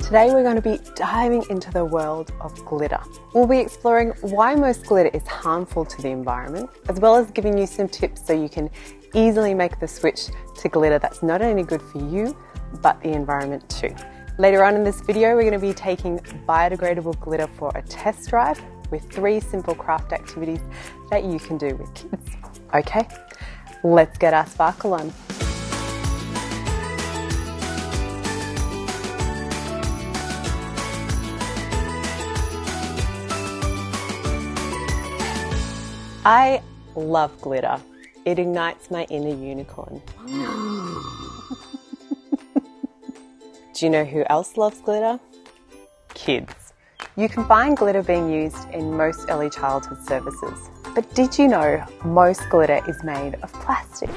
Today we're going to be diving into the world of glitter. We'll be exploring why most glitter is harmful to the environment, as well as giving you some tips so you can easily make the switch to glitter that's not only good for you, but the environment too. Later on in this video, we're going to be taking biodegradable glitter for a test drive with 3 simple craft activities that you can do with kids. Okay, let's get our sparkle on. I love glitter. It ignites my inner unicorn. Do you know who else loves glitter? Kids. You can find glitter being used in most early childhood services. But did you know most glitter is made of plastic?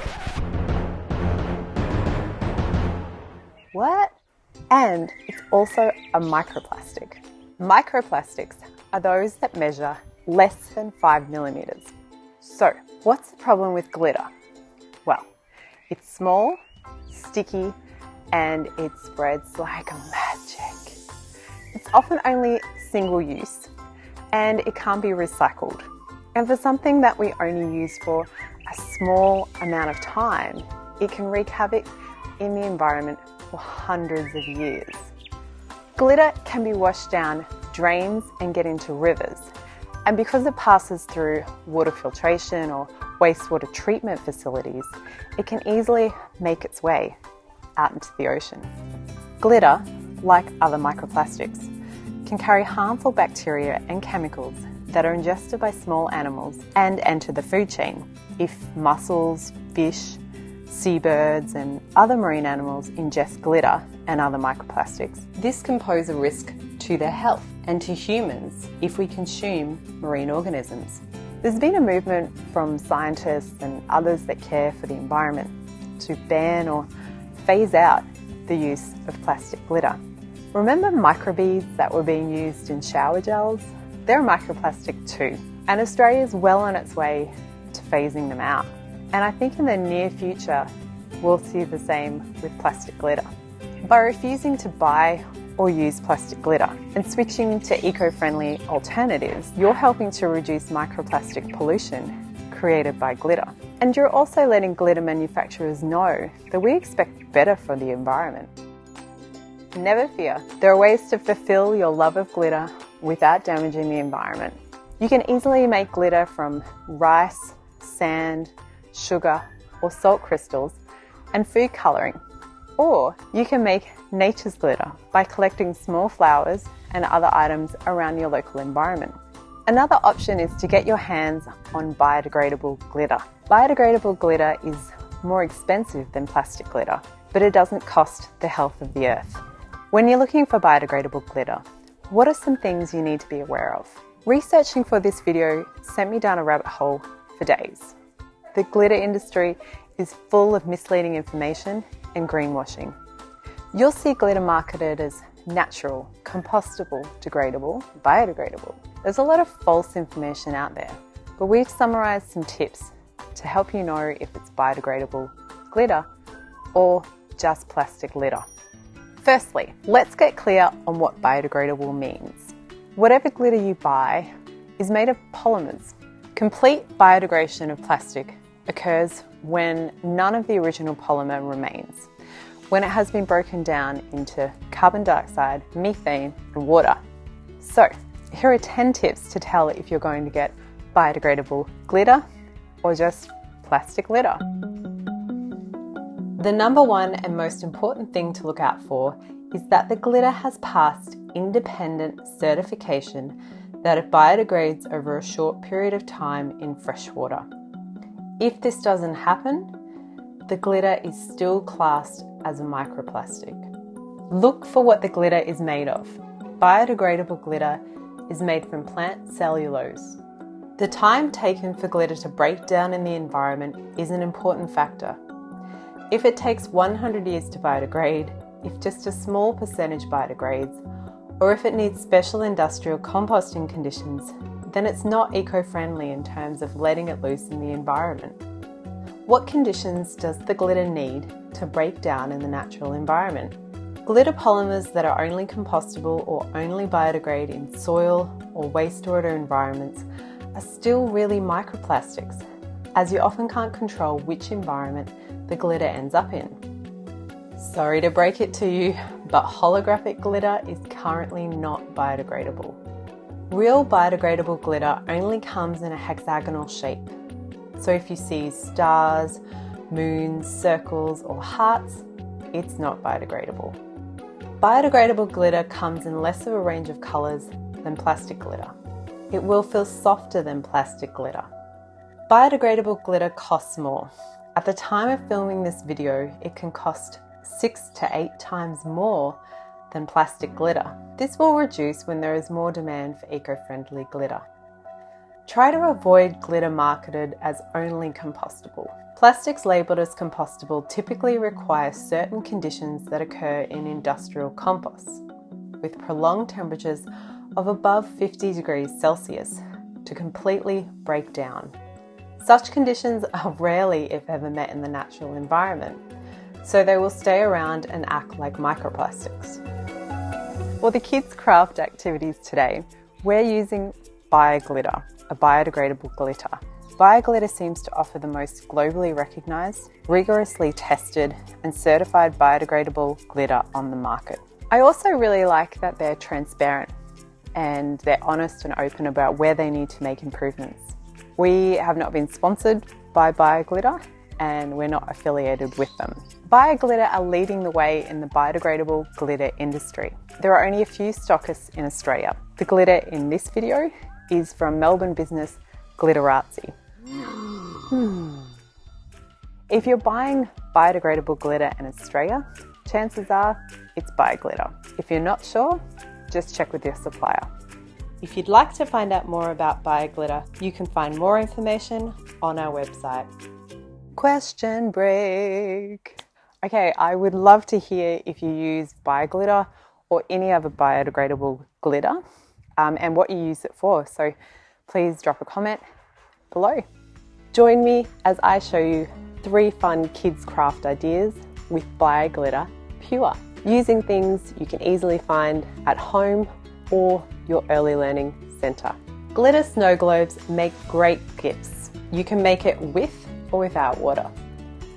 What? And it's also a microplastic. Microplastics are those that measure less than 5 millimeters. So, what's the problem with glitter? Well, it's small, sticky, and it spreads like magic. It's often only single use, and it can't be recycled. And for something that we only use for a small amount of time, it can wreak havoc in the environment for hundreds of years. Glitter can be washed down drains and get into rivers. And because it passes through water filtration or wastewater treatment facilities, it can easily make its way out into the ocean. Glitter, like other microplastics, can carry harmful bacteria and chemicals that are ingested by small animals and enter the food chain if mussels, fish, seabirds and other marine animals ingest glitter and other microplastics. This can pose a risk to their health and to humans if we consume marine organisms. There's been a movement from scientists and others that care for the environment to ban or phase out the use of plastic glitter. Remember microbeads that were being used in shower gels? They're a microplastic too, and Australia is well on its way to phasing them out. And I think in the near future, we'll see the same with plastic glitter. By refusing to buy or use plastic glitter and switching to eco-friendly alternatives, you're helping to reduce microplastic pollution created by glitter. And you're also letting glitter manufacturers know that we expect better for the environment. Never fear, there are ways to fulfill your love of glitter without damaging the environment. You can easily make glitter from rice, sand, sugar or salt crystals and food colouring. Or you can make nature's glitter by collecting small flowers and other items around your local environment. Another option is to get your hands on biodegradable glitter. Biodegradable glitter is more expensive than plastic glitter, but it doesn't cost the health of the earth. When you're looking for biodegradable glitter, what are some things you need to be aware of? Researching for this video sent me down a rabbit hole for days. The glitter industry is full of misleading information and greenwashing. You'll see glitter marketed as natural, compostable, degradable, biodegradable. There's a lot of false information out there, but we've summarised some tips to help you know if it's biodegradable glitter or just plastic glitter. Firstly, let's get clear on what biodegradable means. Whatever glitter you buy is made of polymers. Complete biodegradation of plastic occurs when none of the original polymer remains, when it has been broken down into carbon dioxide, methane and water. So, here are 10 tips to tell if you're going to get biodegradable glitter or just plastic glitter. The number one and most important thing to look out for is that the glitter has passed independent certification that it biodegrades over a short period of time in fresh water. If this doesn't happen, the glitter is still classed as a microplastic. Look for what the glitter is made of. Biodegradable glitter is made from plant cellulose. The time taken for glitter to break down in the environment is an important factor. If it takes 100 years to biodegrade, if just a small percentage biodegrades, or if it needs special industrial composting conditions, then it's not eco-friendly in terms of letting it loose in the environment. What conditions does the glitter need to break down in the natural environment? Glitter polymers that are only compostable or only biodegrade in soil or wastewater environments are still really microplastics, as you often can't control which environment the glitter ends up in. Sorry to break it to you, but holographic glitter is currently not biodegradable. Real biodegradable glitter only comes in a hexagonal shape. So if you see stars, moons, circles, or hearts, it's not biodegradable. Biodegradable glitter comes in less of a range of colours than plastic glitter. It will feel softer than plastic glitter. Biodegradable glitter costs more. At the time of filming this video, it can cost 6 to 8 times more than plastic glitter. This will reduce when there is more demand for eco-friendly glitter. Try to avoid glitter marketed as only compostable. Plastics labelled as compostable typically require certain conditions that occur in industrial composts, with prolonged temperatures of above 50 degrees Celsius to completely break down. Such conditions are rarely, if ever, met in the natural environment, so they will stay around and act like microplastics. For the kids' craft activities today, we're using Bioglitter, a biodegradable glitter. Bioglitter seems to offer the most globally recognised, rigorously tested and certified biodegradable glitter on the market. I also really like that they're transparent and they're honest and open about where they need to make improvements. We have not been sponsored by Bioglitter and we're not affiliated with them. Bioglitter are leading the way in the biodegradable glitter industry. There are only a few stockists in Australia. The glitter in this video is from Melbourne business Glitterazzi. If you're buying biodegradable glitter in Australia, chances are it's Bioglitter. If you're not sure, just check with your supplier. If you'd like to find out more about Bioglitter, you can find more information on our website. Question break. Okay, I would love to hear if you use Bioglitter or any other biodegradable glitter and what you use it for. So please drop a comment below. Join me as I show you 3 fun kids craft ideas with Bioglitter Pure, using things you can easily find at home or your early learning centre. Glitter snow globes make great gifts. You can make it with or without water.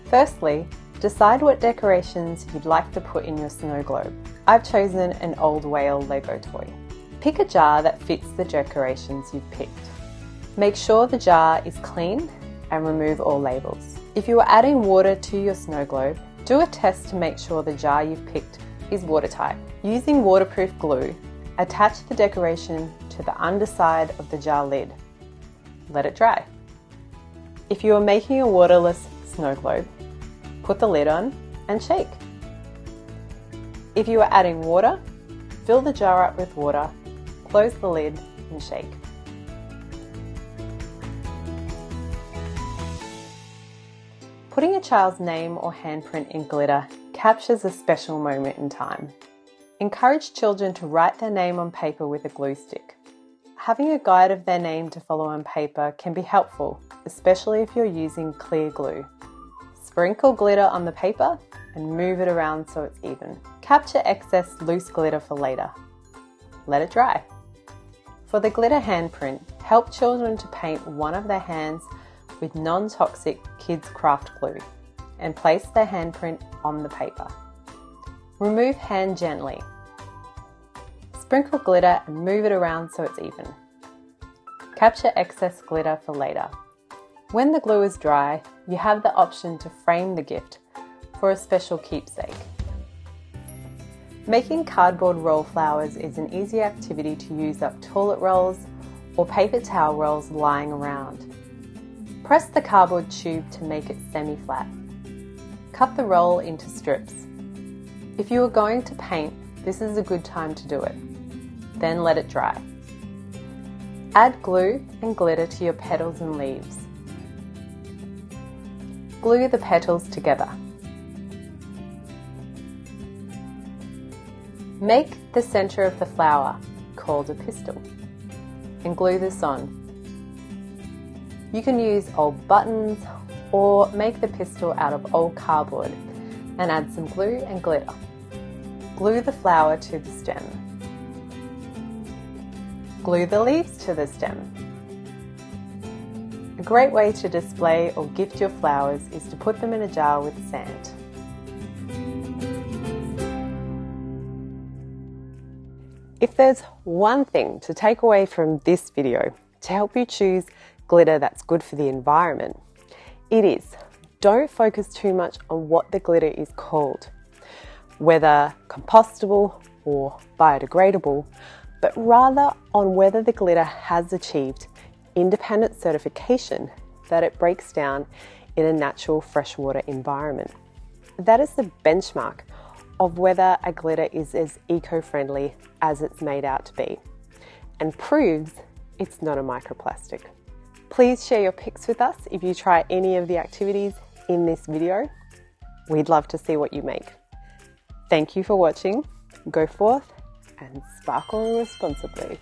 Firstly, decide what decorations you'd like to put in your snow globe. I've chosen an old whale Lego toy. Pick a jar that fits the decorations you've picked. Make sure the jar is clean and remove all labels. If you are adding water to your snow globe, do a test to make sure the jar you've picked is watertight. Using waterproof glue, attach the decoration to the underside of the jar lid. Let it dry. If you are making a waterless snow globe, put the lid on and shake. If you are adding water, fill the jar up with water, close the lid and shake. Putting a child's name or handprint in glitter captures a special moment in time. Encourage children to write their name on paper with a glue stick. Having a guide of their name to follow on paper can be helpful, especially if you're using clear glue. Sprinkle glitter on the paper and move it around so it's even. Capture excess loose glitter for later. Let it dry. For the glitter handprint, help children to paint one of their hands with non-toxic kids craft glue and place their handprint on the paper. Remove hand gently. Sprinkle glitter and move it around so it's even. Capture excess glitter for later. When the glue is dry, you have the option to frame the gift for a special keepsake. Making cardboard roll flowers is an easy activity to use up toilet rolls or paper towel rolls lying around. Press the cardboard tube to make it semi-flat. Cut the roll into strips. If you are going to paint, this is a good time to do it. Then let it dry. Add glue and glitter to your petals and leaves. Glue the petals together. Make the centre of the flower, called a pistil, and glue this on. You can use old buttons or make the pistil out of old cardboard and add some glue and glitter. Glue the flower to the stem. Glue the leaves to the stem. A great way to display or gift your flowers is to put them in a jar with sand. If there's one thing to take away from this video to help you choose glitter that's good for the environment, it is don't focus too much on what the glitter is called, whether compostable or biodegradable, but rather on whether the glitter has achieved independent certification that it breaks down in a natural freshwater environment. That is the benchmark of whether a glitter is as eco-friendly as it's made out to be, and proves it's not a microplastic. Please share your pics with us if you try any of the activities in this video. We'd love to see what you make. Thank you for watching. Go forth and sparkle responsibly.